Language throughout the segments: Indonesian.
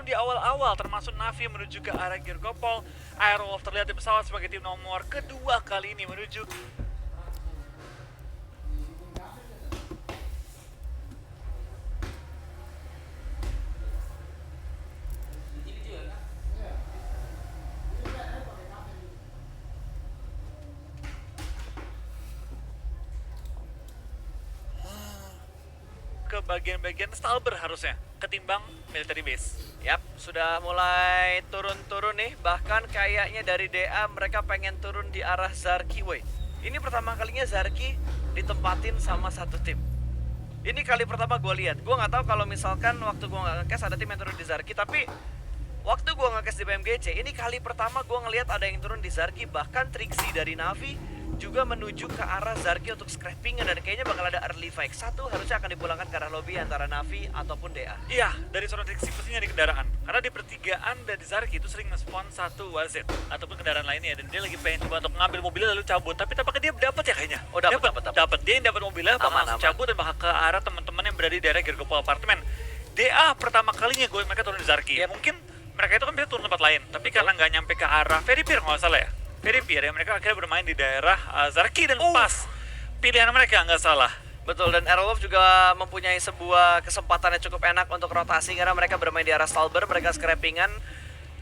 di awal-awal, termasuk Navi menuju ke arah Girgopol. Aerowolf terlihat di pesawat sebagai tim nomor kedua kali ini menuju ke bagian-bagian Stalber harusnya, ketimbang military base. Yap, sudah mulai turun-turun nih. Bahkan kayaknya dari DA mereka pengen turun di arah Zarki, woi. Ini pertama kalinya Zarki ditempatin sama satu tim. Ini kali pertama gue lihat. Gue nggak tahu kalau misalkan waktu gue nggak ngekes ada tim yang turun di Zarki, tapi waktu gue ngekes di BMGC, ini kali pertama gue ngelihat ada yang turun di Zarki. Bahkan Trixie dari Navi juga menuju ke arah Zarki untuk scrapping, dan kayaknya bakal ada early fight. Satu harusnya akan dipulangkan ke arah lobby antara Navi ataupun DA. Iya, dari seorang Trixie pastinya di kendaraan. Karena di pertigaan dari Zarki itu sering nge-spawn satu WZ ataupun kendaraan lainnya, dan dia lagi pengen coba untuk mengambil mobilnya lalu cabut. Tapi tampaknya dia dapat ya kayaknya. Oh, dapat. Dia yang dapat mobilnya bakal langsung cabut dan bakal ke arah teman-teman yang berada di daerah Girgopol Apartemen. DA pertama kalinya gue mereka turun di Zarki. Yep. Mungkin mereka itu kan bisa turun tempat lain, tapi karena nggak nyampe ke arah Ferry Pier nggak salah ya. Ferry Pier ya, mereka akhirnya bermain di daerah Zarki dan pas pilihan mereka nggak salah. Betul, dan Aerowolf juga mempunyai sebuah kesempatan yang cukup enak untuk rotasi karena mereka bermain di arah Stalber, mereka scrappingan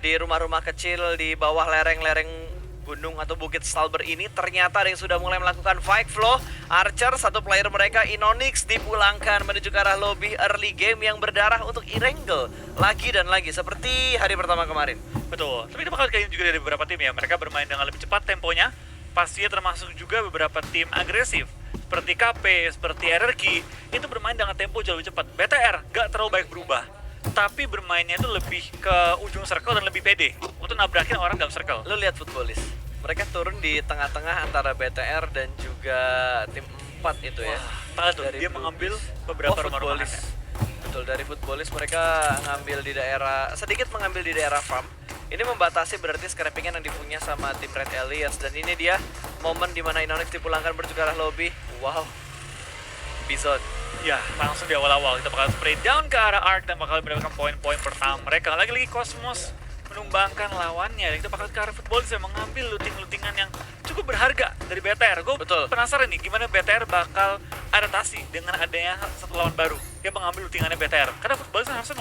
di rumah-rumah kecil di bawah lereng-lereng gunung atau bukit Stalber ini. Ternyata ada yang sudah mulai melakukan fight flow. Archer, satu player mereka, Inonix, dipulangkan menuju ke arah lobby early game yang berdarah untuk Irengel lagi dan lagi seperti hari pertama kemarin. Betul, tapi itu bakal kayaknya juga dari beberapa tim ya. Mereka bermain dengan lebih cepat temponya. Pastinya termasuk juga beberapa tim agresif seperti KP, seperti RRQ, itu bermain dengan tempo jauh lebih cepat. BTR gak terlalu baik berubah, tapi bermainnya itu lebih ke ujung circle dan lebih pede untuk nabrakin orang dalam circle. Lu lihat Footballis, mereka turun di tengah-tengah antara BTR dan juga tim 4 itu ya. Wah, tuh, dia mengambil beberapa rumah-rumahan. Betul, dari Footballis mereka sedikit mengambil di daerah farm. Ini membatasi berarti scrappingan yang dipunya sama tim Red Alliance. Dan ini dia momen dimana Inonix dipulangkan menuju ke arah lobby. Wow, Bison. Ya, langsung di awal-awal kita bakal spray down ke arah Ark dan bakal mendapatkan poin-poin pertama mereka. Lagi-lagi Cosmos menumbangkan lawannya, dan kita bakal ke arah Footballis yang mengambil looting-lootingan yang cukup berharga dari BTR. Gue penasaran nih gimana BTR bakal adaptasi dengan adanya satu lawan baru yang mengambil lootingannya BTR. Karena Footballis harusnya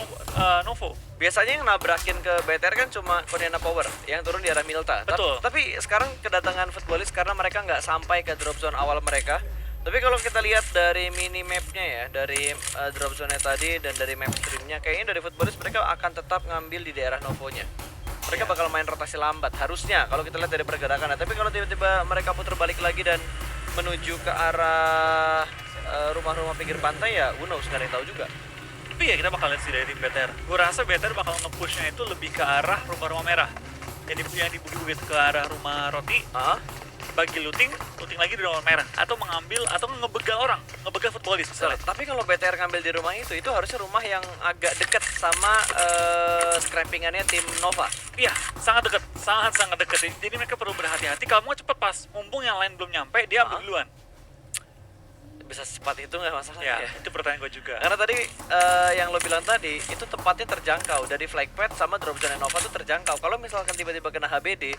Novo. Biasanya yang nabrakin ke BTR kan cuma Koniana Power yang turun di arah Milta. Betul. Tapi sekarang kedatangan Footballis karena mereka nggak sampai ke drop zone awal mereka. Tapi kalau kita lihat dari minimapnya ya, dari drop zone tadi dan dari map streamnya, kayaknya dari Footballis mereka akan tetap ngambil di daerah Novonya. Mereka bakal main rotasi lambat, harusnya kalau kita lihat dari pergerakannya. Tapi kalau tiba-tiba mereka putar balik lagi dan menuju ke arah rumah-rumah pinggir pantai, ya who knows, nggak ada yang tahu juga. Tapi ya kita bakal lihat sih dari tim BTR. Gue rasa BTR bakal nge-pushnya itu lebih ke arah rumah-rumah merah. Yang dibukit ke arah rumah roti. Bagi looting lagi di rumah merah, atau mengambil atau ngebegal orang, ngebegal Footballis misalnya. Tapi kalau BTR ngambil di rumah itu harusnya rumah yang agak dekat sama scrappingannya tim Nova. Iya, sangat dekat, sangat dekat. Jadi mereka perlu berhati-hati. Kalau mau cepet pas, mumpung yang lain belum nyampe, dia ambil duluan. Bisa secepat itu nggak masalah ya? Itu pertanyaan gue juga. Karena tadi yang lo bilang tadi, itu tempatnya terjangkau. Dari flag pad sama drop zone Nova itu terjangkau. Kalau misalkan tiba-tiba kena HBD,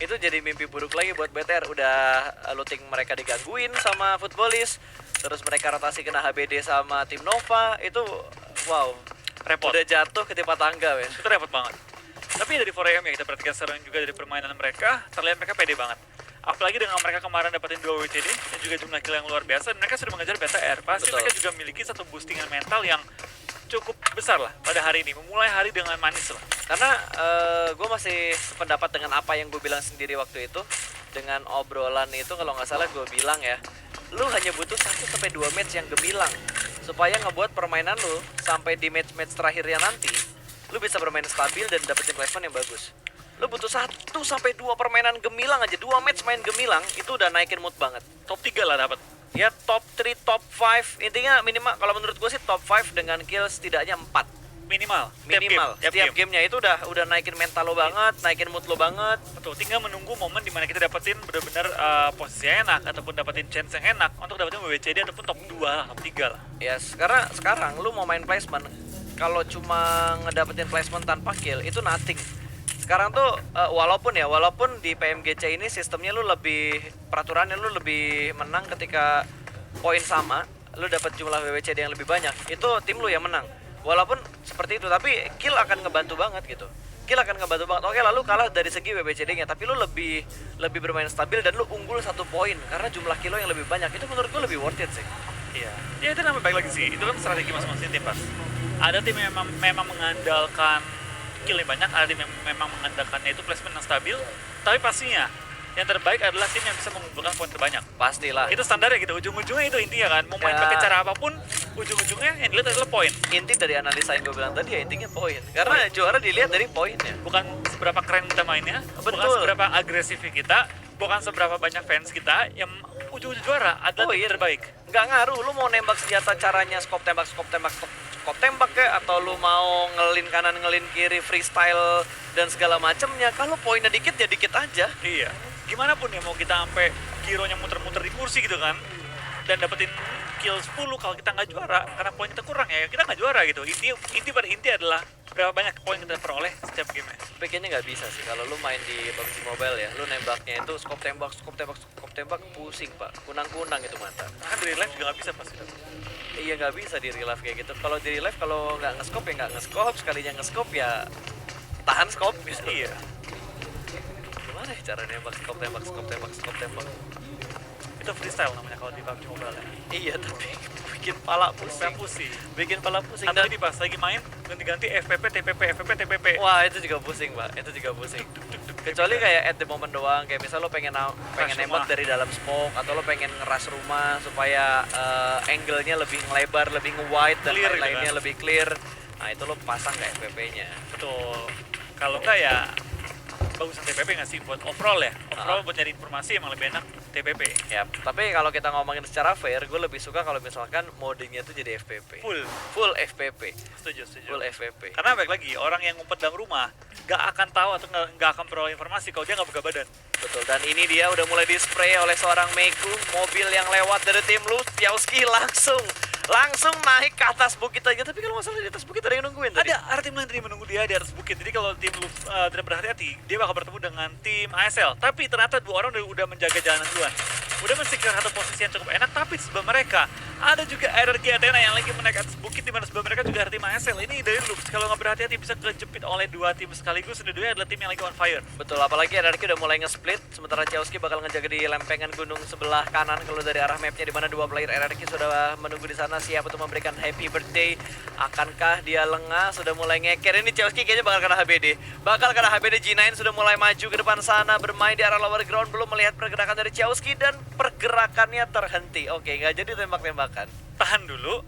itu jadi mimpi buruk lagi buat BTR. Udah looting mereka digangguin sama Footballis, terus mereka rotasi kena HBD sama tim Nova. Itu wow, repot. Udah jatuh ketimpa tangga, men. Itu repot banget. Tapi dari 4AM ya kita perhatikan sekarang juga dari permainan mereka, terlihat mereka pede banget. Apalagi dengan mereka kemarin dapetin 2 WCD dan juga jumlah kill yang luar biasa, mereka sudah mengejar BTR. Pasti mereka juga memiliki satu boostingan mental yang cukup besar lah pada hari ini, memulai hari dengan manis lah. Karena gue masih sependapat dengan apa yang gue bilang sendiri waktu itu. Dengan obrolan itu kalau nggak salah gue bilang ya, lu hanya butuh 1-2 match yang gemilang supaya ngebuat permainan lu sampai di match-match terakhirnya nanti lu bisa bermain stabil dan dapetin placement yang bagus. Lu butuh 1-2 permainan gemilang aja, 2 match main gemilang itu udah naikin mood banget. Top 3 lah dapat. Ya top 3, top 5, intinya minimal kalau menurut gue sih top 5 dengan kill setidaknya 4. Minimal. Setiap gamenya itu udah naikin mental lo banget, naikin mood lo banget. Betul, tinggal menunggu momen dimana kita dapetin benar-benar posisi yang enak ataupun dapetin chance yang enak untuk dapetin WWCD ataupun top 2 lah, top 3 lah. Ya, sekarang lu mau main placement, kalau cuma ngedapetin placement tanpa kill itu nothing. Sekarang tuh walaupun di PMGC ini sistemnya lu lebih, peraturannya lu lebih menang ketika poin sama, lu dapat jumlah WWCD yang lebih banyak, itu tim lu yang menang. Walaupun seperti itu, tapi kill akan ngebantu banget gitu. Kill akan ngebantu banget. Oke, lalu kalah dari segi WWCD-nya, tapi lu lebih bermain stabil dan lu unggul 1 poin karena jumlah kill yang lebih banyak. Itu menurut gue lebih worth it sih. Iya. Ya itu namanya baik lagi sih. Itu kan strategi masing-masing tim pas. Ada tim yang memang mengandalkan kill yang banyak, ada tim yang memang mengandalkannya itu placement yang stabil. Tapi pastinya yang terbaik adalah tim yang bisa mengumpulkan poin terbanyak. Pastilah. Itu standarnya gitu. Ujung-ujungnya itu intinya kan. Mau main pakai cara apapun, ujung-ujungnya yang dilihat adalah poin. Inti dari analisa yang gue bilang tadi ya intinya poin. Karena juara dilihat dari poinnya. Bukan seberapa keren kita mainnya, bukan Betul. seberapa agresif kita, bukan seberapa banyak fans kita, yang ujung-ujung juara adalah tim terbaik. Nggak ngaruh, lu mau nembak senjata caranya skop tembak kayak, atau lu mau ngelin kanan ngelin kiri freestyle dan segala macamnya. Kalau poinnya dikit ya dikit aja. Iya. Gimana pun ya mau kita sampai gironya muter-muter di kursi gitu kan, dan dapetin kill 10 kalau kita nggak juara karena poin kita kurang ya kita nggak juara gitu. Inti adalah berapa banyak poin kita peroleh setiap game. Tapi kayaknya nggak bisa sih kalau lu main di PUBG Mobile ya, lu nembaknya itu skop tembak pusing pak, kunang-kunang itu mata. Kan dari live juga nggak bisa pasti. Iya nggak bisa di real life kayak gitu. Kalau di real life kalau nggak ngeskop ya nggak ngeskop, sekalinya ngeskop ya tahan skop gitu. Iya. Gimana ya cara nembak skop tembak? Itu freestyle namanya kalau di PUBG Mobile ya. Iya tapi bikin pala Pusing. pusing. Bikin pala pusing. Atau ini pas lagi main ganti-ganti FPP, TPP. Wah itu juga pusing pak, itu juga pusing. Kecuali kayak at the moment doang, kayak misal lo pengen nembak dari dalam smoke, atau lo pengen ngeras rumah supaya angle-nya lebih ngelebar, lebih nge-wide dan Clear gitu lain-lainnya kan. lebih clear. Nah itu lo pasang kayak FPP-nya. Betul. Kalau enggak ya bagusan TPP nggak sih buat overall ya. Overall Ah. buat nyari informasi emang lebih enak TPP. Ya, tapi kalau kita ngomongin secara fair, gue lebih suka kalau misalkan modingnya tuh jadi FPP. Full FPP. setuju. Full FPP. Karena baik lagi orang yang ngumpet dalam rumah nggak akan tahu atau nggak akan peroleh informasi kalau dia nggak buka badan. Betul, dan ini dia udah mulai di-spray oleh seorang Meku. Mobil yang lewat dari tim lu, Tiauski langsung naik ke atas bukit aja. Tapi kalau masalah di atas bukit ada yang nungguin tadi. Ada tim lain tadi menunggu dia di atas bukit. Jadi kalau tim lu tidak berhati-hati, dia bakal bertemu dengan tim ASL. Tapi ternyata 2 orang udah menjaga jalanan duluan. Udah men-secure satu posisi yang cukup enak, tapi di sebelah mereka ada juga RRQ Athena yang lagi menaik atas bukit, di mana sebelah mereka juga ada tim ASL. Ini dari Loops, kalau nggak berhati-hati bisa kejepit oleh 2 tim sekaligus. Dua-duanya adalah tim yang lagi on fire. Betul, apalagi RRQ udah mulai nge-split, sementara Tiauski bakal ngejaga di lempengan gunung sebelah kanan kalau dari arah mapnya, di mana 2 player RRQ sudah menunggu di sana siap untuk memberikan happy birthday. Akankah dia lengah? Sudah mulai ngeker. Ini Tiauski kayaknya bakal kena HBD. G9 sudah mulai maju ke depan sana, bermain di arah lower ground, belum melihat pergerakan dari Tiauski dan pergerakannya terhenti. Oke, nggak jadi tembak-tembakan. Tahan dulu,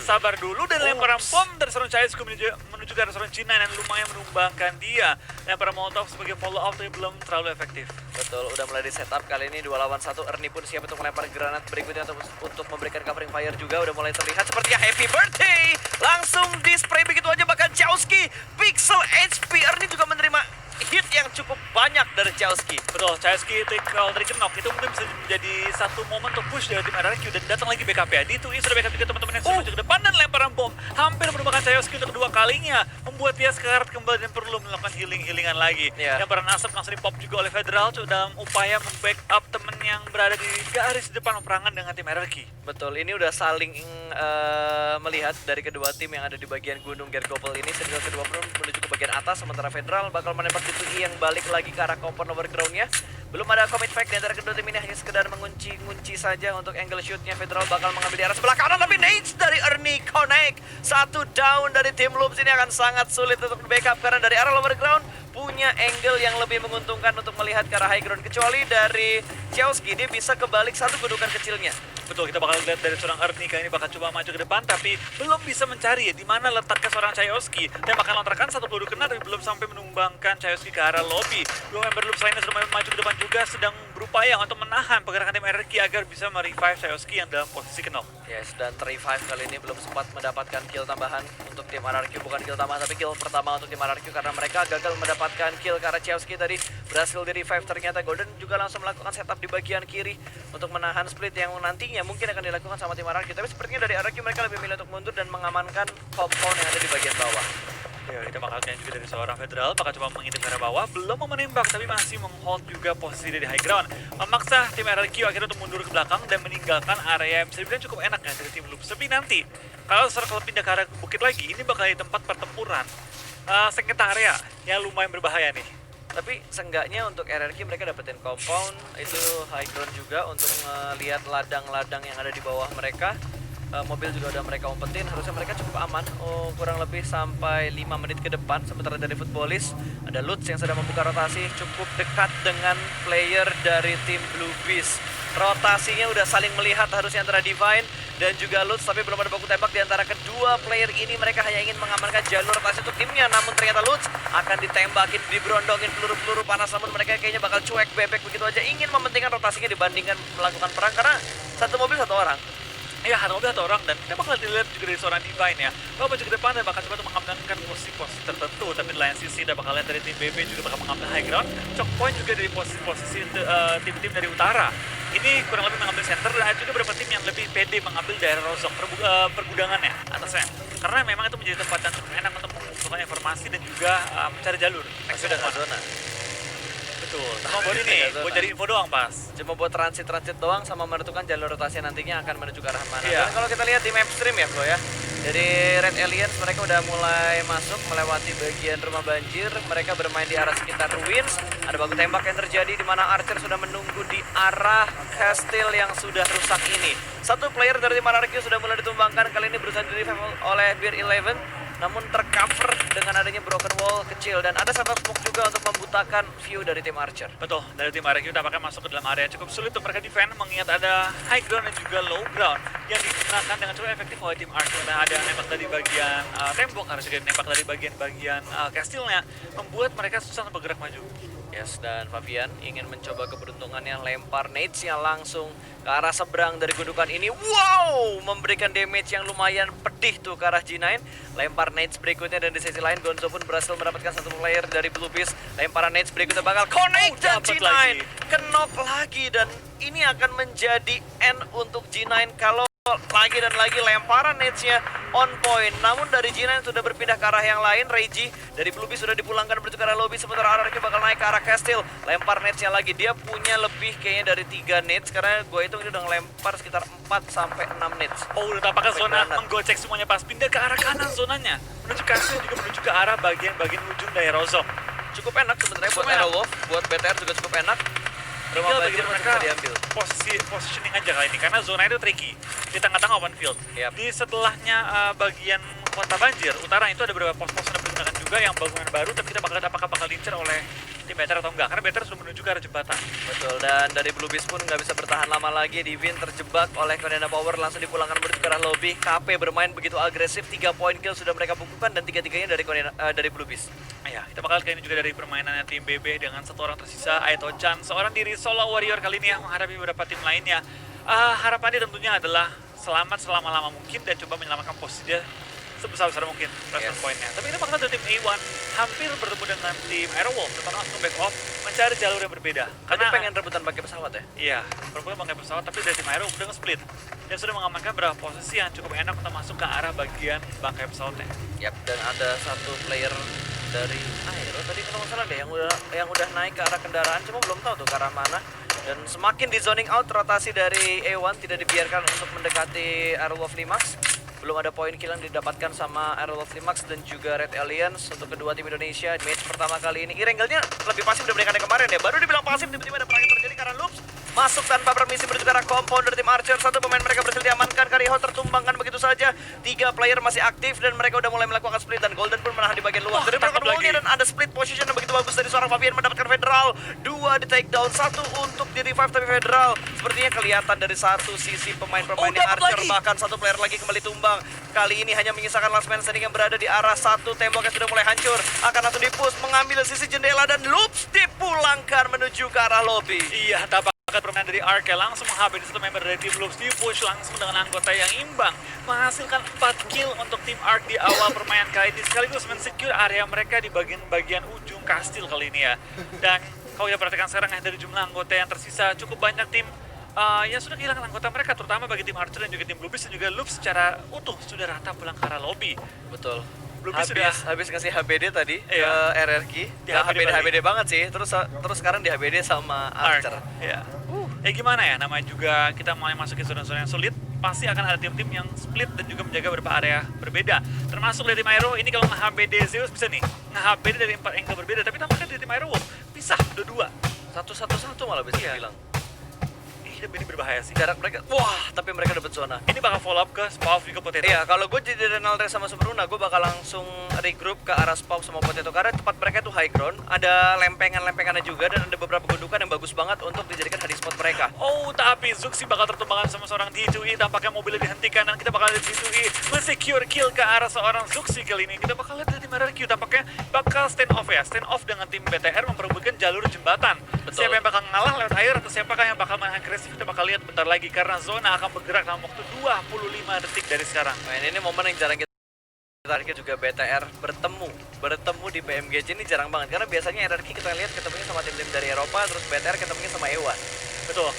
sabar dulu, dan lemparan bom dari seorang Chayesku menuju ke arah seorang G9 yang lumayan menumbangkan dia. Lemparan Molotov sebagai follow up tapi belum terlalu efektif. Betul, udah mulai di setup kali ini 2 lawan 1. Ernie pun siap untuk melempar granat berikutnya untuk memberikan covering fire juga. Udah mulai terlihat sepertinya happy birthday. Langsung di spray begitu aja, bahkan Chowski pixel HP. Ernie juga menerima hit yang cukup banyak dari Chowski. Betul, Chayesky kalau dari knock itu mungkin bisa menjadi satu momen untuk push dari tim RRQ, dan datang lagi backup ya. Di Tui sudah backup juga teman-teman yang sudah maju ke depan, dan lemparan bom hampir merupakan Chayesky untuk kedua kalinya, membuat dia sekarat kembali dan perlu melakukan healing-healingan lagi. Lemparan asap langsung dipop juga oleh Federal dalam upaya membackup temen yang berada di garis depan peperangan dengan tim RRQ. Betul, ini udah saling melihat dari kedua tim yang ada di bagian gunung Gergopel ini. Sedangkan kedua pun menuju ke bagian atas, sementara Federal bakal menembak di Tui yang balik lagi ke arah compound overground-nya. Belum ada commit fact di antara kedua tim ini, hanya sekedar mengunci saja untuk angle shoot-nya. Federal bakal mengambil di arah sebelah kanan, tapi nades dari Ernie connect. 1 down dari tim Loops. Ini akan sangat sulit untuk backup karena dari arah lower ground punya angle yang lebih menguntungkan untuk melihat ke arah high ground. Kecuali dari Chowski, dia bisa kebalik satu kedudukan kecilnya. Betul, kita bakal lihat dari seorang Ernie kali ini bakal coba maju ke depan, tapi belum bisa mencari ya di mana letaknya seorang Chayosky. Tembakan lontarkan satu peluru kena, tapi belum sampai menumbangkan Chayosky ke arah lobby. 2 member Loops lainnya sudah maju ke depan juga, sedang berupaya untuk menahan pergerakan tim RRQ agar bisa merevive Sayoski yang dalam posisi knock. Yes, dan revive kali ini belum sempat mendapatkan kill tambahan untuk tim RRQ. Bukan kill tambahan, tapi kill pertama untuk tim RRQ karena mereka gagal mendapatkan kill karena Chelsky tadi berhasil di revive. Ternyata Golden juga langsung melakukan setup di bagian kiri untuk menahan split yang nantinya mungkin akan dilakukan sama tim RRQ. Tapi sepertinya dari RRQ mereka lebih milih untuk mundur dan mengamankan compound yang ada di bagian bawah. Ya, kita bakal lihat juga dari seorang Federal, bakal coba mengintip ke arah bawah, belum mau menembak tapi masih menghold juga posisi dari high ground. Memaksa tim RRQ akhirnya untuk mundur ke belakang dan meninggalkan area yang bisa dibilang cukup enak ya dari tim Loop. Tapi nanti, kalau circle pindah ke arah bukit lagi, ini bakal jadi tempat pertempuran sengketa area yang lumayan berbahaya nih. Tapi seenggaknya untuk RRQ mereka dapetin compound, itu high ground juga untuk melihat ladang-ladang yang ada di bawah mereka. Mobil juga udah mereka umpetin, harusnya mereka cukup aman. Kurang lebih sampai 5 menit ke depan. Sementara dari Footballis ada Lutz yang sedang membuka rotasi cukup dekat dengan player dari tim Blue Beast. Rotasinya udah saling melihat harusnya antara Divine dan juga Lutz, tapi belum ada baku tembak di antara kedua player ini. Mereka hanya ingin mengamankan jalur rotasi untuk timnya, namun ternyata Lutz akan ditembakin, diberondongin peluru-peluru panas, namun mereka kayaknya bakal cuek bebek begitu aja, ingin mementingkan rotasinya dibandingkan melakukan perang karena satu mobil satu orang. Ya, satu mobil satu orang, dan kita bakal dilihat juga dari seorang Divine ya. Kalau maju ke depan dan bakal coba untuk mengamankan posisi-posisi tertentu, tapi di lain sisi kita bakal lihat dari tim BB juga bakal mengambil high ground. Choke point juga dari posisi-posisi tim-tim dari utara. Ini kurang lebih mengambil center, dan ada juga beberapa tim yang lebih pede mengambil daerah Rozok, pergudangannya atasnya. Karena memang itu menjadi tempat yang cukup enak untuk mengumpulkan informasi dan juga mencari jalur. Masih ada zona. Betul, cuma buat ini, buat jadi info doang pas. Cuma buat transit doang sama menentukan jalur rotasi nantinya akan menuju ke arah mana. Iya. Dan kalau kita lihat di map stream ya Bro ya, dari Red Aliens mereka udah mulai masuk melewati bagian rumah banjir. Mereka bermain di arah sekitar ruins. Ada baku tembak yang terjadi di mana Archer sudah menunggu di arah kastil yang sudah rusak ini. Satu player dari tim RRQ sudah mulai ditumbangkan, kali ini berusaha di revive oleh Beer 11. Namun tercover dengan adanya broken wall kecil dan ada sahabat smoke juga untuk membutakan view dari tim Archer. Betul, dari tim RRQ tampaknya masuk ke dalam area yang cukup sulit untuk mereka defend, mengingat ada high ground dan juga low ground yang digunakan dengan cukup efektif oleh tim Archer. Nah, ada nembak dari bagian tembok, harus juga nembak dari bagian-bagian kastilnya, membuat mereka susah untuk bergerak maju. Yes, dan Fabian ingin mencoba keberuntungannya, lempar nades-nya langsung ke arah seberang dari gundukan ini. Wow, memberikan damage yang lumayan pedih tuh ke arah G9. Lempar nades berikutnya dan di sisi lain Gonzo pun berhasil mendapatkan satu player dari Blue Beast. Lemparan nades berikutnya bakal connect dan dapat G9 kenok lagi, dan ini akan menjadi end untuk G9 kalau lagi dan lagi lemparan nades-nya on point. Namun dari G9 sudah berpindah ke arah yang lain. Reggie dari Blue Beast sudah dipulangkan menuju ke arah lobby, sementara RRQ bakal naik ke arah Castle. Lempar nades-nya lagi, dia punya lebih kayaknya dari 3 nades karena gue hitung ini udah ngelempar sekitar 4 sampai 6 nades. Oh, udah tampaknya Sampai zona granat. menggocek semuanya pas pindah ke arah kanan zonanya. Menuju kastil juga menuju ke arah bagian ujung dari Rozok. Cukup enak sebenarnya buat Cukup enak. Aerowolf, buat BTR juga cukup enak. Rumah Tinggal banjir bagi masih mereka bisa diambil. positioning aja kali ini karena zona itu tricky di tengah-tengah open field. Yap. Di setelahnya bagian kota banjir utara itu ada beberapa pos-pos yang digunakan juga yang bangunan baru, tapi kita bakal lihat apakah bakal diincar oleh tim BTR atau enggak, karena BTR sudah menuju ke arah jembatan. Betul, dan dari Blue Beast pun nggak bisa bertahan lama lagi. Divin terjebak oleh Condena Power, langsung dipulangkan menuju ke arah lobby. KP bermain begitu agresif, 3 poin kill sudah mereka bukukan dan 3-3-nya dari Blue Beast. Ya, kita bakal lihat ini juga dari permainannya tim BB dengan satu orang tersisa, Aito-chan, seorang diri solo warrior kali ini yang menghadapi beberapa tim lainnya. Harapannya tentunya adalah selamat selama-lama mungkin dan coba menyelamatkan posisi dia sebesar-besar mungkin pressure Yes. point-nya. Tapi ini bakal dari tim A1 hampir bertemu dengan tim Aerowolf, tetapi langsung back off mencari jalur yang berbeda. Karena pengen rebutan pakai pesawat ya? Iya, perempuan pakai pesawat, tapi dari tim Aerowolf udah nge-split. Dia sudah mengamankan beberapa posisi yang cukup enak untuk masuk ke arah bagian bangkai pesawatnya. Yap, dan ada satu player dari Aero tadi kalau nggak salah deh yang udah naik ke arah kendaraan, cuma belum tahu tuh ke arah mana. Dan semakin di zoning out, rotasi dari A1 tidak dibiarkan untuk mendekati Aerowolf Limax. Belum ada poin kill yang didapatkan sama Aerowolf Limax dan juga Red Aliens untuk kedua tim Indonesia. Match pertama kali ini Irengelnya lebih pasif dibandingkan yang kemarin ya. Baru dibilang pasif, tiba-tiba ada perang yang terjadi karena Loops masuk tanpa permisi menuju ke arah compound dari tim Archer. Satu pemain mereka berhasil diamankan, Kariho tertumbangkan begitu saja. 3 player masih aktif dan mereka udah mulai melakukan split, dan Golden pun menahan di bagian luar. Dari broken tangkap wall-nya, lagi. dan ada split position yang begitu bagus dari seorang Fabian mendapatkan Federal. 2 di takedown, 1 untuk di revive, tapi Federal sepertinya kelihatan dari satu sisi pemain-pemain yang dapat Archer. lagi. Bahkan satu player lagi kembali tumbang. Kali ini hanya menyisakan last man standing yang berada di arah satu tembok yang sudah mulai hancur. Akan langsung dipush, mengambil sisi jendela, dan Loop Step dipulangkan menuju ke arah lobby. Iya, tampaknya permainan dari Arke langsung menghabis satu member dari tim Loops, di-push langsung dengan anggota yang imbang, menghasilkan 4 kill untuk tim Ark di awal permainan kali ini, sekaligus men-secure area mereka di bagian ujung kastil kali ini ya. Dan kalau kita perhatikan sekarang ya, dari jumlah anggota yang tersisa cukup banyak tim yang sudah kehilangan anggota mereka, terutama bagi tim Archer dan juga tim Bluebees, dan juga Loops secara utuh sudah rata pulang ke arah lobby. Betul. Bluebees Habis ngasih HBD tadi Iya. ke RRQ. Di Nah, HBD HBD banget sih. Terus sekarang di HBD sama Archer. Ya. Gimana ya, namanya juga kita mulai masuk ke zona-zona yang sulit, pasti akan ada tim-tim yang split dan juga menjaga beberapa area berbeda. Termasuk dari tim Aero, ini kalau nge-HBD Zeus bisa nih, nge-HBD dari 4 angle berbeda, tapi tampaknya dari tim Aero Wolf pisah, dua-dua. Satu malah bisa Iya. bilang. Ini berbahaya sih. Jarak mereka, wah, tapi mereka dapat zona. Ini bakal follow up ke Spawn juga Potato. Iya, kalau gue jadi Renaldre sama Superuna, gue bakal langsung regroup ke arah Spawn sama Potato, karena tempat mereka itu high ground, ada lempengan-lempengannya juga, dan ada beberapa gundukan yang bagus banget untuk dijadikan hiding spot mereka. Oh, tapi Zuxi bakal tertumbangkan sama seorang D2E, tampaknya mobilnya dihentikan, dan kita bakal lihat D2E men-secure kill ke arah seorang Zuxi kali ini. Kita bakal lihat dari tim RRQ, tampaknya bakal stand off ya, stand off dengan tim BTR memperebutkan jalur jembatan. Betul. Siapa yang bakal ngalah lewat air atau siapakah yang bakal main agresif, kita bakal lihat bentar lagi, karena zona akan bergerak dalam waktu 25 detik dari sekarang. Nah, ini momen yang jarang kita juga BTR bertemu di BMGC ini jarang banget, karena biasanya RRQ kita lihat ketemunya sama tim-tim dari Eropa, terus BTR ketemunya sama Ewan. Betul.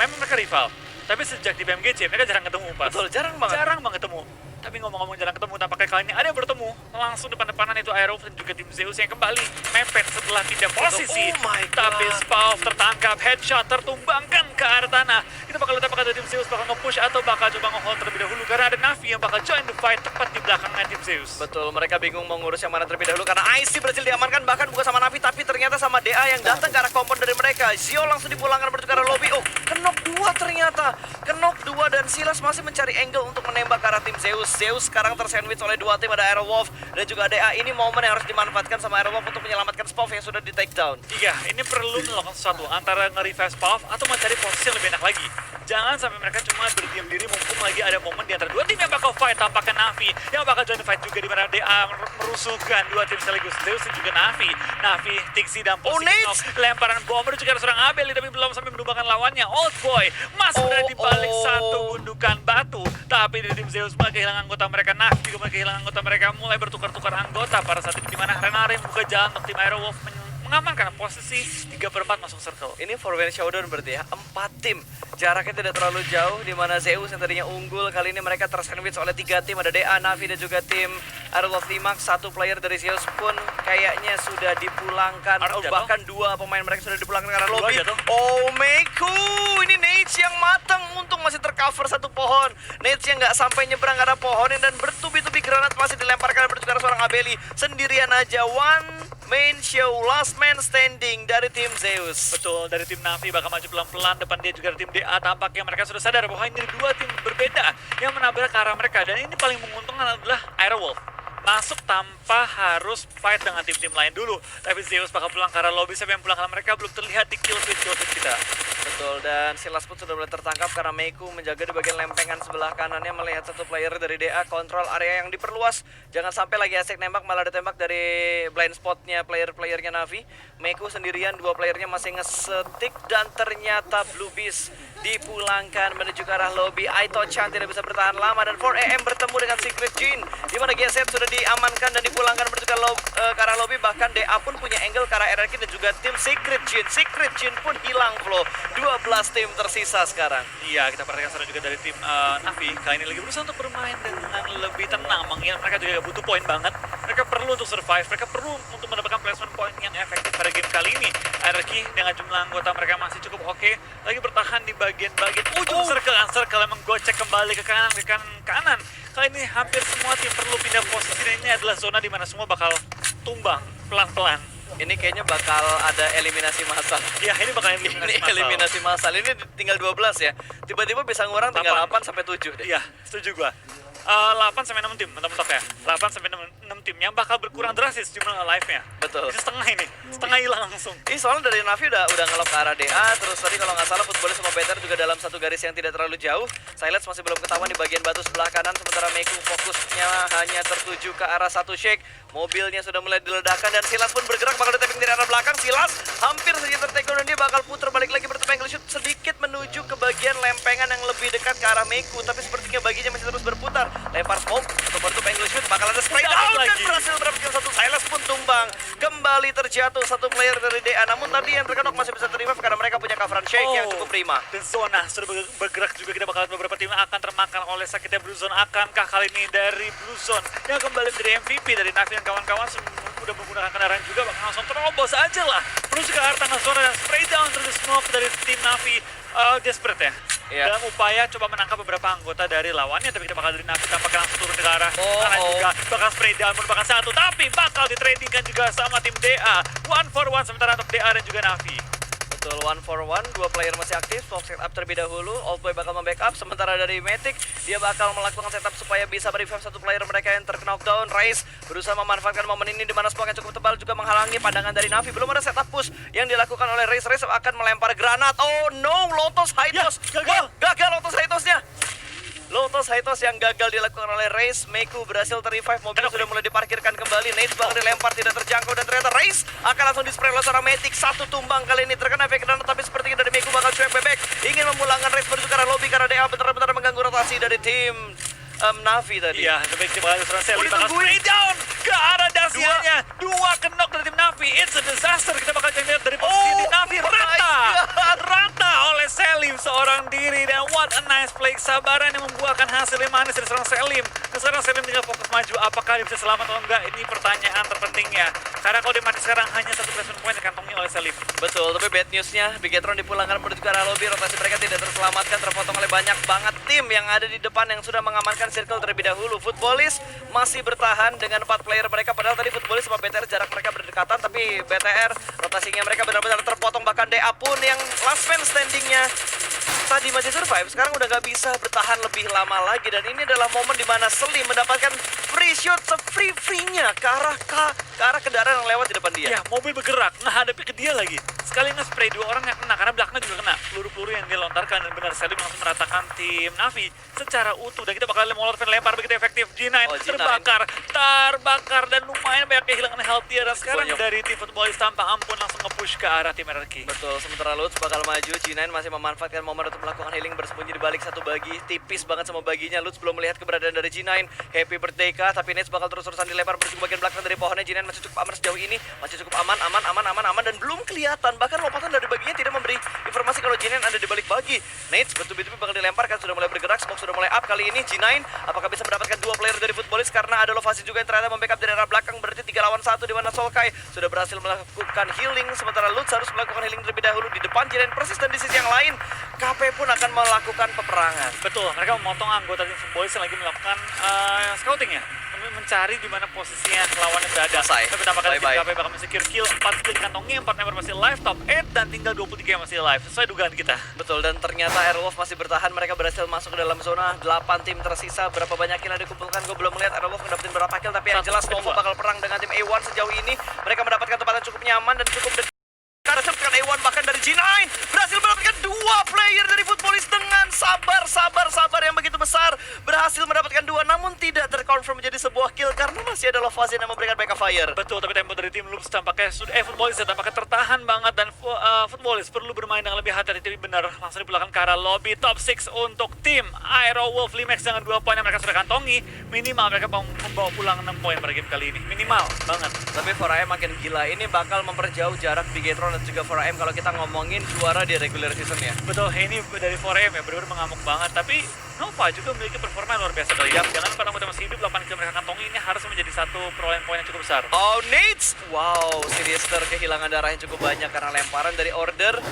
Memang mereka rival, tapi sejak di BMGC mereka jarang ketemu, Pas. Betul, jarang banget. Jarang banget ketemu. Tapi ngomong-ngomong jarang ketemu, tampaknya kali ini ada yang bertemu langsung depan-depanan, itu Aero dan juga tim Zeus yang kembali mepet setelah pindah posisi. Oh my God. Tapi Spawn tertangkap, headshot tertumbangkan ke arah tanah. Kita bakal lihat apakah tim Zeus bakal nge-push atau bakal coba nge-hold terlebih dahulu, karena ada Navi yang bakal join the fight tepat di belakangnya tim Zeus. Betul, mereka bingung mau ngurus yang mana terlebih dahulu, karena IC berhasil diamankan, bahkan bukan sama Navi, tapi ternyata sama DA yang datang ke arah kompon dari mereka. Zio langsung dipulangkan menuju ke arah lobby. Oh, kenok 2 ternyata. Kenok 2 dan Silas masih mencari angle untuk menembak ke arah tim Zeus. Zeus sekarang tersandwich oleh 2 tim, ada Aerowolf dan juga DA. Ini momen yang harus dimanfaatkan sama Aerowolf untuk menyelamatkan Spawn yang sudah di take down. Iya, ini perlu melakukan sesuatu antara nge-revive Spawn atau mencari posisi yang lebih enak lagi. Jangan sampai mereka cuma berdiam diri mumpung lagi ada momen di antara 2 tim yang bakal fight, tampaknya Navi yang bakal join the fight juga, di mana DA merusuhkan 2 tim sekaligus, Zeus dan juga Navi. Navi, Tixi dan posisi knock, lemparan bom menuju ke arah seorang Abel, tapi belum sampai menumbangkan lawannya. Old Boy masih berada di balik satu gundukan batu, tapi dari tim Zeus mulai kehilangan anggota mereka. Navi juga mulai kehilangan anggota mereka, mulai bertukar-tukar anggota pada saat ini, di mana Renare membuka jalan untuk tim Aerowolf mengamankan posisi 3/4 masuk circle. Ini 4-man showdown berarti ya, 4 tim. Jaraknya tidak terlalu jauh, di mana Zeus yang tadinya unggul, kali ini mereka tersandwich oleh 3 tim. Ada DA, Navi, dan juga tim Aerolove Limax. 1 player dari Zeus pun kayaknya sudah dipulangkan. Bahkan 2 pemain mereka sudah dipulangkan karena lobby. Oh, Meku! Ini Nate yang matang, untung masih tercover 1 pohon. Nate yang nggak sampai nyebrang ke arah pohon, dan bertubi-tubi granat masih dilemparkan menuju ke arah seorang Abeli. Sendirian aja, one main show, last man standing dari tim Zeus. Betul, dari tim Navi bakal maju pelan-pelan, depan dia juga ada tim DA. Tampaknya mereka sudah sadar bahwa ini 2 tim berbeda yang menabrak ke arah mereka, dan ini paling menguntungkan adalah Aerowolf masuk tanpa harus fight dengan tim-tim lain dulu. Tapi Zeus bakal pulang ke arah lobby, siapa yang pulang karena mereka belum terlihat di kill feed kita. Betul, dan Silas pun sudah mulai tertangkap karena Meku menjaga di bagian lempengan sebelah kanannya, melihat 1 player dari DA kontrol area yang diperluas. Jangan sampai lagi asik nembak malah ditembak dari blind spotnya player-playernya Navi. Meku sendirian, 2 playernya masih nge-stick, dan ternyata Bluebees dipulangkan menuju ke arah lobby. Aito-chan tidak bisa bertahan lama, dan 4AM bertemu dengan Secret Jin, di mana Geset sudah diamankan dan dipulangkan menuju ke arah lobby. Bahkan DA pun punya angle ke arah RRQ dan juga tim Secret Jin. Secret Jin pun hilang flow. 12 tim tersisa sekarang. Iya, kita perhatikan sekarang juga dari tim Navi. Kali ini lagi berusaha untuk bermain dengan lebih tenang, mengingat mereka juga butuh poin banget. Mereka perlu untuk survive, mereka perlu untuk mendapatkan placement point yang efektif pada game kali ini. RRQ dengan jumlah anggota mereka masih cukup oke, lagi bertahan di bagian ujung circle yang menggocek kembali ke kanan. Kali ini hampir semua tim perlu pindah posisi, dan ini adalah zona di mana semua bakal tumbang pelan-pelan. Ini kayaknya bakal ada eliminasi massal. Ya, ini bakal eliminasi massal. Ini tinggal 12 ya. Tiba-tiba bisa ngurang tinggal 8 sampai 7 deh. Iya, setuju gua. 8 sampai 6 tim, mentok-mentok ya. 8 sampai 6 tim yang bakal berkurang drastis jumlah live-nya. Betul. Bisa setengah ini, setengah hilang langsung. Ini soalnya dari Navi udah ngelok ke arah DA, terus tadi kalau nggak salah Footballis sama Better juga dalam satu garis yang tidak terlalu jauh. Silence masih belum ketahuan di bagian batu sebelah kanan, sementara Meku fokusnya hanya tertuju ke arah 1 shake. Mobilnya sudah mulai diledakkan dan Silas pun bergerak bakal di-tapping dari arah belakang. Silas hampir saja tertekan dan dia bakal putar balik lagi bertemu angle shoot sedikit menuju ke bagian lempengan yang lebih dekat ke arah Meku. Tapi sepertinya baginya masih terus berputar. Lempar smoke untuk bertemu angle shoot, bakal ada spray down dan berhasil mendapatkan satu. Silas pun tumbang. Kembali terjatuh satu player dari DA. Namun tadi yang terkenok masih bisa terrevive karena mereka punya coveran shake yang cukup prima. Dan zona sudah bergerak juga, kita bakal beberapa tim akan termakan oleh sakitnya Blue Zone. Akankah kali ini dari Blue Zone yang kembali dari MVP dari Navi dan kawan-kawan udah menggunakan kendaraan juga, bakal langsung terobos aja lah menuju ke arah tengah zona dan spray down terus smoke dari tim Navi. Desperate ya, dalam upaya coba menangkap beberapa anggota dari lawannya, tapi kita bakal dari Navi tampaknya langsung turun ke arah sana juga, bakal spray down merupakan satu, tapi bakal ditradingkan juga sama tim DA. 1-for-1 sementara untuk DA dan juga Navi. Betul, 1-for-1, dua player masih aktif, smoke setup terlebih dahulu, Oldboy bakal membackup, sementara dari Matic, dia bakal melakukan setup supaya bisa merevive satu player mereka yang terknockdown. Raze berusaha memanfaatkan momen ini di mana smoke yang cukup tebal juga menghalangi pandangan dari Navi. Belum ada setup push yang dilakukan oleh Raze. Raze akan melempar granat, oh no, Lotus High Toss, gagal Lotus High Toss-nya. Lotus High Toss yang gagal dilakukan oleh Raze. Meku berhasil terrevive, mobil sudah mulai diparkirkan kembali. Nate bakal dilempar, tidak terjangkau dan ternyata Raze akan langsung di-spray oleh seorang Matic. Satu tumbang kali ini terkena efek granat, tapi sepertinya dari Meku bakal cuek bebek. Ingin memulangkan Raze menuju ke arah lobby karena DA benar-benar mengganggu rotasi dari tim Navi tadi. Iya, tapi kita bakal serang Selly, bakal spray down ke arah Dacianya. Dua kenok dari tim Navi, it's a disaster. Kita bakal lihat dari posisi tim Navi, rata oleh Selim seorang diri. Dan what a nice play, kesabaran yang membuahkan hasil yang manis dari seorang Selim. Dan sekarang Selim tinggal fokus maju, apakah dia bisa selamat atau enggak, ini pertanyaan terpentingnya. Karena kalau dia mati sekarang hanya satu placement point dikantongi oleh Selim. Betul, tapi bad newsnya Bigetron dipulangkan menuju ke arah lobby. Rotasi mereka tidak terselamatkan, terpotong oleh banyak banget tim yang ada di depan yang sudah mengamankan circle terlebih dahulu. Footballis masih bertahan dengan 4 player mereka, padahal tadi Footballis sama BTR jarak mereka berdekatan, tapi BTR rotasinya mereka benar-benar terpotong. Bahkan DA pun yang last man standingnya tadi masih survive, sekarang udah gak bisa bertahan lebih lama lagi. Dan ini adalah momen dimana Selim mendapatkan free shot se-free-free-nya ke arah kendaraan yang lewat di depan dia. Ya, mobil bergerak, menghadapi ke dia lagi. Sekali nge-spray dua orang yang kena, karena belakangnya juga kena. Peluru-peluru yang dia lontarkan, dan benar Selim langsung meratakan tim Navi secara utuh. Dan kita bakal molotov lempar begitu efektif. G9 terbakar, dan lumayan banyak kehilangan health dia. Dan sekarang dari tim Footballis tanpa ampun langsung nge-push ke arah tim RRQ. Betul, sementara Lutz bakal maju. G9 masih memanfaatkan momen untuk melakukan healing, bersembunyi di balik satu bagi. Tipis banget sama baginya. Lutz belum melihat keberadaan dari G9. Happy birthday kah, tapi Nets bakal terus-terusan dilempar menuju bagian belakang dari pohonnya. G9 masih cukup aman sejauh ini, masih cukup aman, dan belum kelihatan. Bahkan lompatan dari baginya tidak memberi informasi kalau G9 ada di balik bagi. Nets betul-betul bakal dilempar, kan sudah mulai bergerak, smoke sudah mulai up kali ini. G9 apakah bisa mendapatkan dua player dari Footballis, karena ada Lovasi juga yang ternyata membackup dari arah belakang. Berarti 3 lawan 1 di mana Solkai sudah berhasil melakukan healing, sementara Lutz harus melakukan healing terlebih dahulu di depan G9 persis. Dan di sisi yang lain KP pun akan melakukan peperangan. Betul, mereka memotong anggota tim Footballis yang lagi melakukan scouting ya, mencari di mana posisinya lawannya berada. Tapi tampaknya tim KP bakal men-secure kill, 4 kill dikantongi, 4 member masih live, top 8 dan tinggal 23 yang masih live, sesuai dugaan kita. Betul, dan ternyata Airwolf masih bertahan, mereka berhasil masuk ke dalam zona. 8 tim tersisa, berapa banyak kill yang dikumpulkan gue belum melihat Airwolf mendapatin berapa kill, tapi yang jelas Novo bakal perang dengan tim A1 sejauh ini. Mereka mendapatkan tempat yang cukup nyaman dan cukup dekat. Karena A1 bahkan dari G9 berhasil mendapatkan 2 player dari Footballis dengan sabar yang begitu besar. Berhasil mendapatkan 2, namun tidak terkonfirm menjadi sebuah kill karena masih ada Lovazin yang memberikan backup fire. Betul, tapi tempo dari tim Loops tampaknya Footballis ya, tampaknya tertahan banget. Dan Footballis perlu bermain dengan lebih hati-hati. Benar, langsung dipulangkan ke arah lobby. Top 6 untuk tim Aerowolf. Limax dengan 2 poin yang mereka sudah kantongi. Minimal mereka membawa pulang 6 poin pada game kali ini, minimal banget. Tapi 4AM makin gila, ini bakal memperjauh jarak Bigetron dan juga 4AM kalau kita ngomongin juara di regular season ya. Betul, ini dari 4AM ya, benar-benar mengamuk banget. Tapi Nova juga memiliki performa yang luar biasa kali ya. Jangan lupa anggota masih hidup, 8 kill mereka kantongi, ini harus menjadi satu perolehan poin yang cukup besar. Oh, Nades! Wow, Sinister kehilangan darah yang cukup banyak karena lemparan dari Order.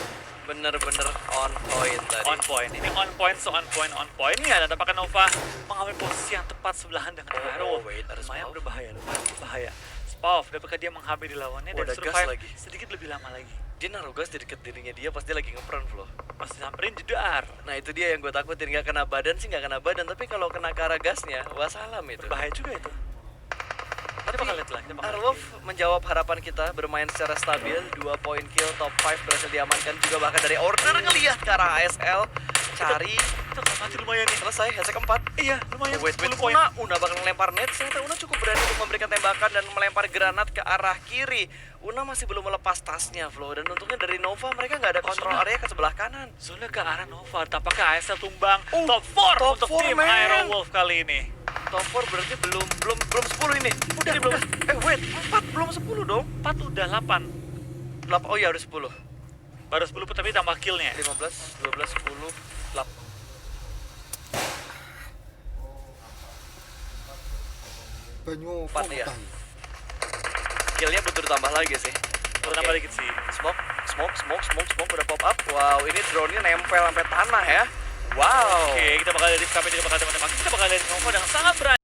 Bener-bener on point tadi. On point, ini on point ya. Dan tampaknya Nova mengambil posisi yang tepat sebelahan dengan Arrow. Lumayan berbahaya, Spav, dapatkan dia menghabis di lawannya dan survive lagi sedikit lebih lama lagi. Dia naruh gas di deket dirinya dia pas dia lagi nge-front flow. Pas disamperin jedar. Nah itu dia yang gue takutin, nggak kena badan sih nggak kena badan, tapi kalau kena ke arah gasnya, wassalam itu. Bahaya juga itu. Kita bakal lihat lah. Airwolf menjawab harapan kita, bermain secara stabil, 2 poin kill, top 5 berhasil diamankan juga bahkan dari Order ngelihat ke arah ASL, cari Kita kalau mati lumayan nih. Selesai, headset keempat. Iya, lumayan. Wait, 10 poin. Una bakal melempar net. Ternyata Una cukup berani untuk memberikan tembakan dan melempar granat ke arah kiri. Una masih belum melepas tasnya, Flo. Dan untungnya dari Nova mereka nggak ada kontrol area ke sebelah kanan. Zona ke arah Nova. Tampaknya ASL tumbang. Top 4 top untuk 4, tim man. Iron Wolf kali ini. Top 4 berarti belum 10 ini. Udah belum. Wait, 4 belum 10 dong. 4 udah 8. 8, oh iya udah 10. Baru 10 tapi tambah killnya. 15, 12, 10, 8. Banyu 4 ya. Fokutai. Killnya butuh ditambah lagi sih. Udah nambah dikit sih. Smoke udah pop up. Wow, ini drone-nya nempel sampai tanah ya. Wow. Oke, kita bakal dari KP juga bakal tembak-tembak. Kita bakal dari Nova dengan sangat berani.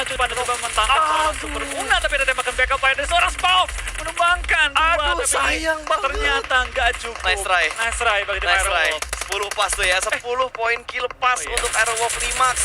Coba coba mentangkap seorang super Una, tapi ada tembakan backup lain dari seorang Spawn menumbangkan dua, Aduh, tapi sayang banget. ternyata nggak cukup. Nice try. Nice try bagi tim Nice Iron try. Wolf. 10 pas tuh ya. 10 poin kill pas Oh, iya. untuk Aerowolf Limax.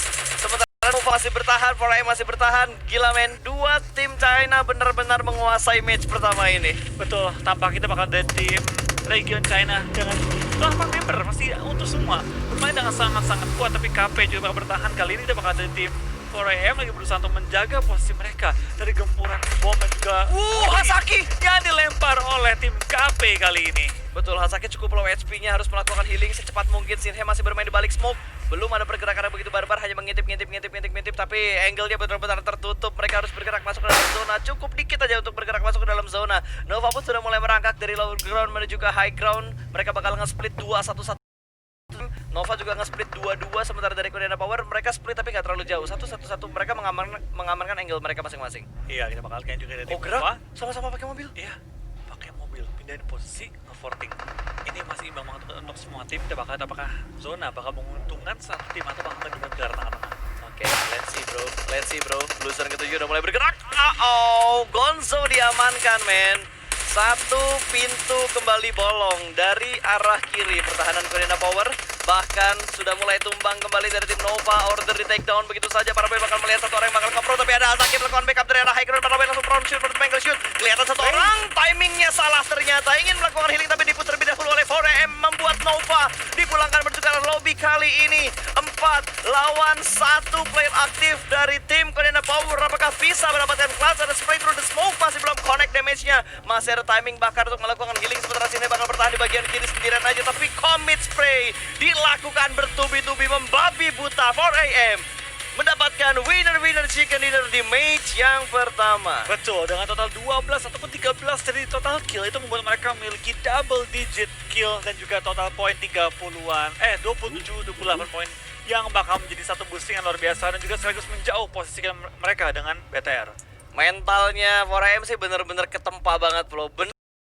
Sementara Nova masih bertahan, 4AM masih bertahan. Gila men, dua tim China benar-benar menguasai match pertama ini. Betul, tampak kita bakal dari tim region China dengan 8 member masih utuh semua. Bermain dengan sangat-sangat kuat, tapi KP juga bakal bertahan. Kali ini kita bakal dari tim 4AM lagi berusaha untuk menjaga posisi mereka dari gempuran bom dan juga Hasaki! yang dilempar oleh tim KP kali ini. Betul, Hasaki cukup low HP-nya, harus melakukan healing secepat mungkin. Shinhe masih bermain di balik smoke. Belum ada pergerakan yang begitu barbar, hanya mengintip, tapi angle-nya benar-benar tertutup. Mereka harus bergerak masuk ke dalam zona. Cukup dikit aja untuk bergerak masuk ke dalam zona. Nova pun sudah mulai merangkak dari low ground menuju ke high ground. Mereka bakal nge-split 2-1-1. Nova juga nge-split 2-2, sementara dari Korean Power mereka split tapi nggak terlalu jauh. 1-1-1, mereka mengamankan angle mereka masing-masing. Iya, kita bakal lihat juga dari tim Oh, gerak? Nova. Sama-sama pakai mobil? Iya, pakai mobil, pindahin posisi, nge-forting. Ini masih imbang banget untuk semua tim. Kita bakal lihat apakah zona bakal menguntungkan satu tim atau bakal benar-benar ke tengah-tengah. Oke, let's see bro. Bluesan ke-7 udah mulai bergerak. Gonzo diamankan, men. Satu pintu kembali bolong dari arah kiri pertahanan Korean Power. Bahkan sudah mulai tumbang kembali dari tim Nova. Order di takedown begitu saja. Para boy bakal melihat satu orang yang bakal ke-pro, tapi ada Hasaki melakukan backup dari arah high ground. Para boy langsung front shoot, angle shoot. Kelihatan satu orang, timingnya salah ternyata. Ingin melakukan healing tapi diputar terlebih dahulu oleh 4AM, membuat Nova dipulangkan menuju ke arah lobby kali ini. 4 lawan 1 player aktif dari tim Korean Power. Apakah bisa mendapatkan clutch? Ada spray through the smoke, masih belum connect damage-nya. Masih ada timing bakar untuk melakukan healing, sementara sini bakal bertahan di bagian kiri sendirian aja. Tapi commit spray dilakukan bertubi-tubi, membabi buta. 4AM mendapatkan winner chicken dinner di match yang pertama. Betul, dengan total 12 ataupun 13 dari total kill itu membuat mereka memiliki double digit kill dan juga total poin 30-an, 27-28 poin yang bakal menjadi satu boosting yang luar biasa dan juga sekaligus menjauh posisi mereka dengan BTR. Mentalnya 4AM sih bener-bener ketempa banget bro.